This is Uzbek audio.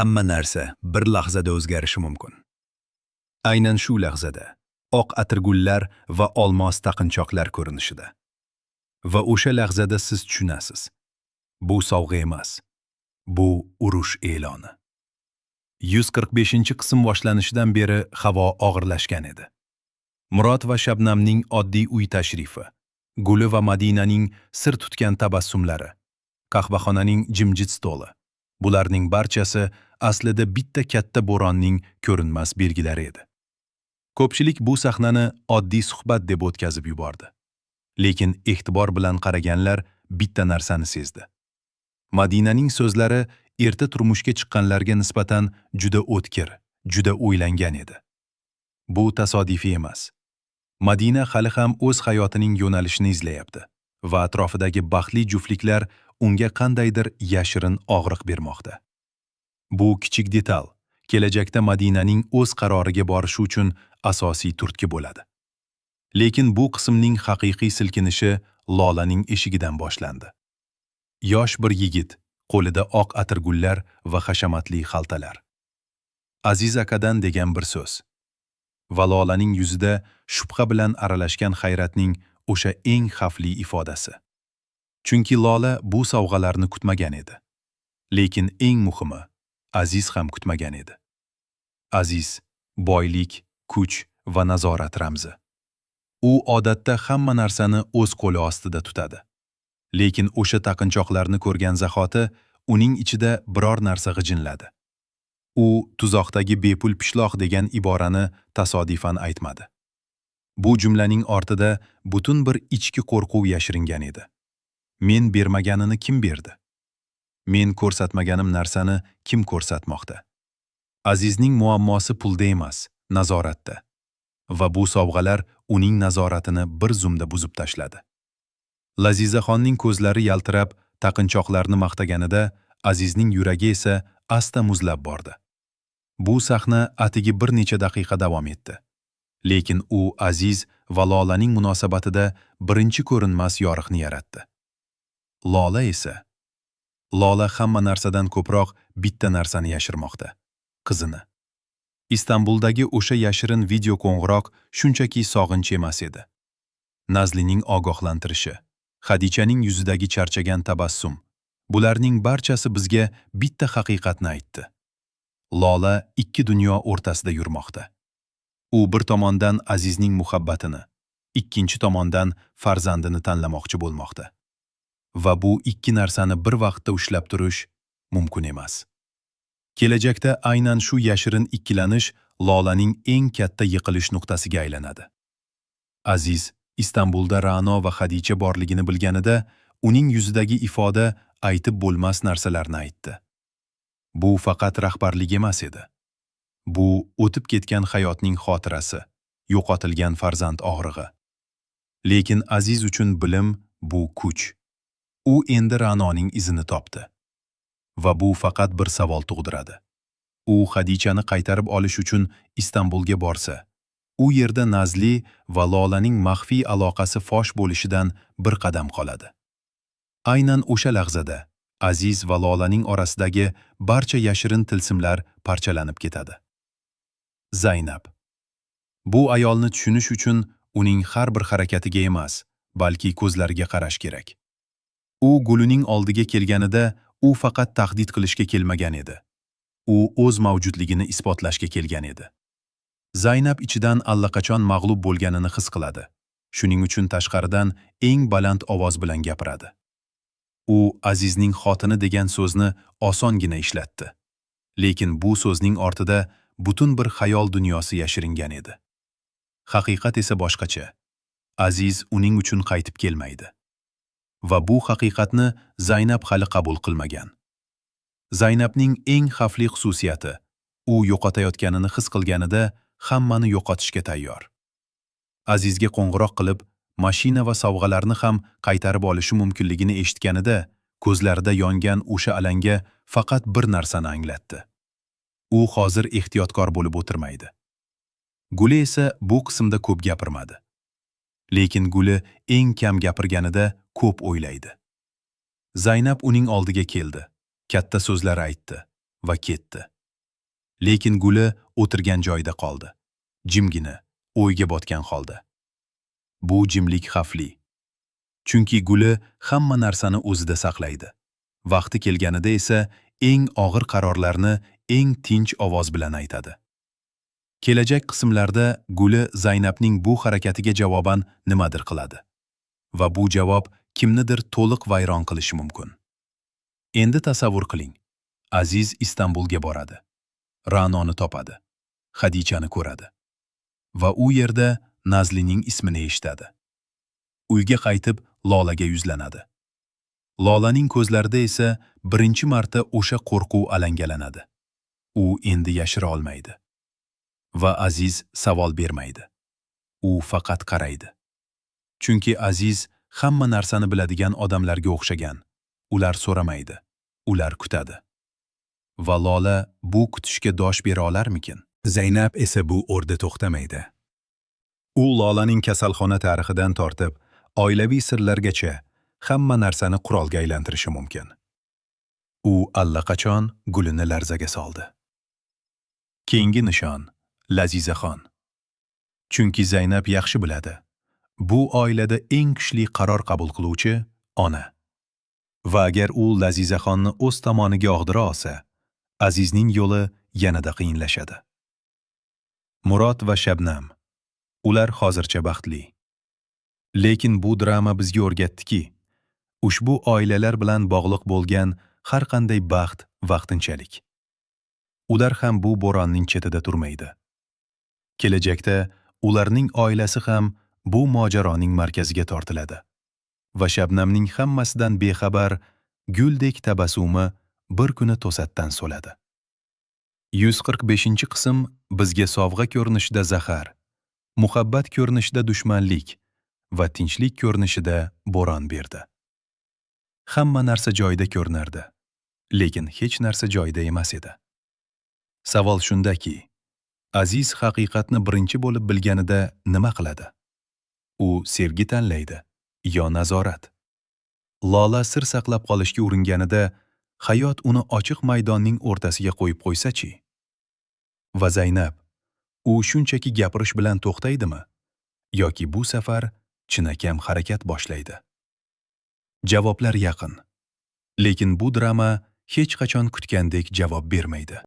hamma narsa bir lahzada o'zgarishi mumkin. Aynan shu lahzada oq atirgullar va olmos taqinchoqlar ko'rinishida. Va o'sha lahzada siz tushunasiz. Bu sovg'a emas. Bu urush e'loni. 145-qism boshlanishidan beri havo og'irlashgan edi. Murod va Shabnamning oddiy uy tashrifi, Guli va Madinaning sir tutgan tabassumlari, qahvaxonaning jimjit stoli. Bularning barchasi aslida bitta katta bo'ronning ko'rinmas belgilari edi. Ko'pchilik bu sahnani oddiy suhbat deb o'tkazib yubordi. Lekin e'tibor bilan qaraganlar bitta narsani sezdi. Madinaning so'zlari erta turmushga chiqqanlarga nisbatan juda o'tkir, juda o'ylangan edi. Bu tasodifiy emas. Madina hali ham o'z hayotining yo'nalishini izlayapti va atrofidagi baxtli juftliklar unga qandaydir yashirin og'riq bermoqda. Bu kichik detal kelajakda Madinaning o'z qaroriga borishi uchun asosiy turtki bo'ladi. Lekin bu qismning haqiqiy silkinishi Lolaning eshigidan boshlandi. Yosh bir yigit, qo'lida oq atirgullar va hashamatli xaltalar. Aziz akadan degan bir so'z. Va Lolaning yuzida shubha bilan aralashgan hayratning o'sha eng xavfli ifodasi. Chunki Lola bu sovg'alarni kutmagan edi. Lekin eng muhimi, Aziz ham kutmagan edi. Aziz boylik, kuch va nazorat ramzi. U odatda hamma narsani o'z qo'li ostida tutadi. Lekin o'sha taqinchoqlarni ko'rgan zahoti uning ichida biror narsa g'ijinladi. U tuzoqdagi bepul pishloq degan iborani tasodifan aytmadi. Bu jumlaning ortida butun bir ichki qo'rquv yashiringan edi. Men bermaganini kim berdi? Men ko'rsatmaganim narsani kim ko'rsatmoqda? Azizning muammosi pulda emas, nazoratda. Va bu sovg'alar uning nazoratini bir zumda buzib tashladi. Lazizaxonning ko'zlari yaltirab, taqinchoqlarni maqtaganida, Azizning yuragi esa asta muzlab bordi. Bu sahna atigi bir necha daqiqa davom etdi. Lekin u Aziz va Lolaning munosabatida birinchi ko'rinmas yoriqni yaratdi. Lola esa Lola hamma narsadan ko'proq bitta narsani yashirmoqda. Qizini. Istanbuldagi o'sha yashirin video qo'ng'iroq shunchaki sog'inch emas edi. Nazlining ogohlantirishi, Xadichaning yuzidagi charchagan tabassum, bularning barchasi bizga bitta haqiqatni aytdi. Lola ikki dunyo o'rtasida yurmoqda. U bir tomondan Azizning muhabbatini, ikkinchi tomondan farzandini tanlamoqchi bo'lmoqda. Va bu ikki narsani bir vaqtda ushlab turish mumkin emas. Kelajakda aynan shu yashirin ikkilanish Lolaning eng katta yiqilish nuqtasiga aylanadi. Aziz Istanbulda Ra'no va Xadicha borligini bilganida, uning yuzidagi ifoda aytib bo'lmas narsalarni aytdi. Bu faqat rahbarlik emas edi. Bu o'tib ketgan hayotning xotirasi, yo'qotilgan farzand og'rig'i. Lekin Aziz uchun bilim bu kuch. U endi Ra'noning izini topdi. Va bu faqat bir savol tug'diradi. U Xadichani qaytarib olish uchun Istanbulga borsa, u yerda Nazli va Lolaning maxfiy aloqasi fosh bo'lishidan bir qadam qoladi. Aynan o'sha lahzada Aziz va Lolaning orasidagi barcha yashirin tilsimlar parchalanib ketadi. Zaynab. Bu ayolni tushunish uchun uning har bir harakatiga emas, balki ko'zlariga qarash kerak. U Gulining oldiga kelganida u faqat tahdid qilishga kelmagan edi. U o'z mavjudligini isbotlashga kelgan edi. Zaynab ichidan allaqachon mag'lub bo'lganini his qiladi. Shuning uchun tashqaridan eng baland ovoz bilan gapiradi. U Azizning xotini degan so'zni osongina ishlatdi. Lekin bu so'zning ortida butun bir xayol dunyosi yashiringan edi. Haqiqat esa boshqacha. Aziz uning uchun qaytib kelmaydi. Va bu haqiqatni Zaynab hali qabul qilmagan. Zaynabning eng xavfli xususiyati, u yo'qotayotganini his qilganida hammani yo'qotishga tayyor. Azizga qo'ng'iroq qilib, mashina va sovg'alarni ham qaytarib olishi mumkinligini eshitganida, ko'zlarida yongan o'sha alanga faqat bir narsani anglatdi. U hozir ehtiyotkor bo'lib o'tirmaydi. Guli esa bu qismda ko'p gapirmadi. Lekin Guli eng kam gapirganida ko'p o'ylaydi. Zaynab uning oldiga keldi. Katta so'zlar aytdi. va ketdi. Lekin Guli o'tirgan joyida qoldi. Jimgina, o'yga botgan holda. Bu jimlik xavfli. Chunki Guli hamma narsani o'zida saqlaydi. Vaqti kelganida esa eng og'ir qarorlarni eng tinch ovoz bilan aytadi. Kelajak qismlarda Guli Zaynabning bu harakatiga javoban nimadir qiladi. Va bu javob kimnidir to'liq vayron qilishi mumkin. Endi tasavvur qiling. Aziz Istanbulga boradi. Ra'noni topadi. Xadichani ko'radi. Va u yerda Nazlining ismini eshitadi. Uyga qaytib Lolaga yuzlanadi. Lolaning ko'zlarida esa birinchi marta o'sha qo'rquv alangalanadi. U endi yashira olmaydi. Va Aziz savol bermaydi. U faqat qaraydi. Chunki Aziz hamma narsani biladigan odamlarga o'xshagan. Ular so'ramaydi. Ular kutadi. Va Lola bu kutishga dosh bera olarmikin? Zaynab esa bu o'rda to'xtamaydi. U Lolaning kasalxona tarixidan tortib, oilaviy sirlargacha hamma narsani qurolga aylantirishi mumkin. U allaqachon Gulini larzaga soldi. Keyingi nishon Lazizaxon. Chunki Zaynab yaxshi biladi. Bu oilada eng kuchli qaror qabul qiluvchi ona. Va agar u Lazizaxonni o'z tomoniga og'dira olsa, Azizning yo'li yanada qiyinlashadi. Murod va Shabnam. Ular hozircha baxtli. Lekin bu drama bizga o'rgatdiki, ushbu oilalar bilan bog'liq bo'lgan har qanday baxt vaqtinchalik. Ular ham bu bo'ronning chetida turmaydi. Kelajakda ularning oilasi ham bu mojaroning markaziga tortiladi. Va Shabnamning hammasidan bexabar guldek tabassumi bir kuni to'satdan so'ladi. 145-qism bizga sovg'a ko'rinishida zahar, muhabbat ko'rinishida dushmanlik va tinchlik ko'rinishida bo'ron berdi. Hamma narsa joyida ko'rinardi, lekin hech narsa joyida emas edi. Savol shundaki, Aziz haqiqatni birinchi bo'lib bilganida nima qiladi? U sevgi tanlaydi yo nazorat? Lola sir saqlab qolishga uringanida hayot uni ochiq maydonning o'rtasiga qo'yib qo'ysa-chi? Va Zaynab, u shunchaki gapirish bilan to'xtaydimi? Yoki bu safar chinakam harakat boshlaydi? Javoblar yaqin. Lekin bu drama hech qachon kutgandek javob bermaydi.